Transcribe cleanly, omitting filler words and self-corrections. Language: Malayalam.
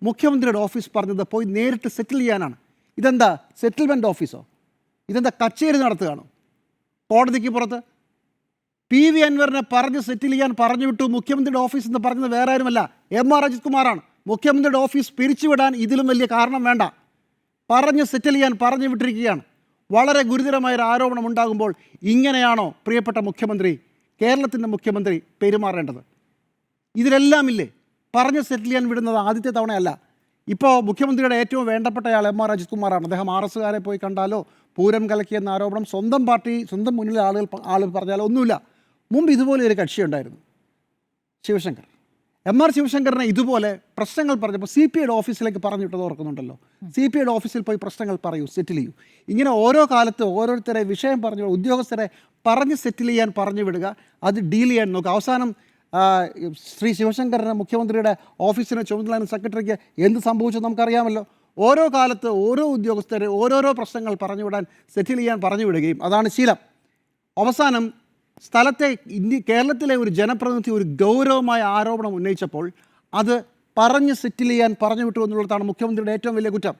മുഖ്യമന്ത്രിയുടെ ഓഫീസ് പറഞ്ഞത് പോയി നേരിട്ട് സെറ്റിൽ ചെയ്യാനാണ്. ഇതെന്താ സെറ്റിൽമെൻറ്റ് ഓഫീസോ? ഇതെന്താ കച്ചേരി നടത്തുകയാണോ കോടതിക്ക് പുറത്ത്? PV അൻവറിനെ പറഞ്ഞ് സെറ്റിൽ ചെയ്യാൻ പറഞ്ഞു വിട്ടു മുഖ്യമന്ത്രിയുടെ ഓഫീസ് എന്ന് പറഞ്ഞത് വേറെ ആരുമല്ല, MR അജിത് കുമാറാണ്. മുഖ്യമന്ത്രിയുടെ ഓഫീസ് പിരിച്ചുവിടാൻ ഇതിലും വലിയ കാരണം വേണ്ട. പറഞ്ഞ് സെറ്റിൽ ചെയ്യാൻ പറഞ്ഞു വിട്ടിരിക്കുകയാണ്. വളരെ ഗുരുതരമായൊരു ആരോപണം ഉണ്ടാകുമ്പോൾ ഇങ്ങനെയാണോ പ്രിയപ്പെട്ട മുഖ്യമന്ത്രി, കേരളത്തിൻ്റെ മുഖ്യമന്ത്രി പെരുമാറേണ്ടത്? ഇതിലെല്ലാം ഇല്ലേ പറഞ്ഞ് സെറ്റിൽ ചെയ്യാൻ വിടുന്നത് ആദ്യത്തെ തവണയല്ല. ഇപ്പോൾ മുഖ്യമന്ത്രിയുടെ ഏറ്റവും വേണ്ടപ്പെട്ടയാൾ MR അജിത് കുമാറാണ്. അദ്ദേഹം RSകാരെ പോയി കണ്ടാലോ പൂരം കലക്കിയെന്ന ആരോപണം സ്വന്തം പാർട്ടി സ്വന്തം മുന്നിലെ ആളുകൾ പറഞ്ഞാലോ ഒന്നുമില്ല. മുമ്പ് ഇതുപോലെ ഒരു കക്ഷിയുണ്ടായിരുന്നു, ശിവശങ്കർ. MR ശിവശങ്കറിനെ ഇതുപോലെ പ്രശ്നങ്ങൾ പറഞ്ഞപ്പോൾ CPIയുടെ ഓഫീസിലേക്ക് പറഞ്ഞു വിട്ടത് ഓർക്കുന്നുണ്ടല്ലോ. CPIയുടെ ഓഫീസിൽ പോയി പ്രശ്നങ്ങൾ പറയൂ, സെറ്റിൽ ചെയ്യൂ. ഇങ്ങനെ ഓരോ കാലത്ത് ഓരോരുത്തരെ വിഷയം പറഞ്ഞു ഉദ്യോഗസ്ഥരെ പറഞ്ഞ് സെറ്റിൽ ചെയ്യാൻ പറഞ്ഞു വിടുക, അത് ഡീൽ ചെയ്യാൻ നോക്കുക. അവസാനം ശ്രീ ശിവശങ്കറിന് മുഖ്യമന്ത്രിയുടെ ഓഫീസിന് ചുമതല സെക്രട്ടറിക്ക് എന്ത് സംഭവിച്ചു നമുക്കറിയാമല്ലോ. ഓരോ കാലത്ത് ഓരോ ഉദ്യോഗസ്ഥരെ ഓരോരോ പ്രശ്നങ്ങൾ പറഞ്ഞു വിടാൻ സെറ്റിൽ ചെയ്യാൻ പറഞ്ഞു വിടുകയും അതാണ് ശീലം. അവസാനം സ്ഥലത്തെ കേരളത്തിലെ ഒരു ജനപ്രതിനിധി ഒരു ഗൗരവമായ ആരോപണം ഉന്നയിച്ചപ്പോൾ അത് പറഞ്ഞ് സെറ്റിൽ ചെയ്യാൻ പറഞ്ഞു വിട്ടു എന്നുള്ളതാണ് മുഖ്യമന്ത്രിയുടെ ഏറ്റവും വലിയ കുറ്റം.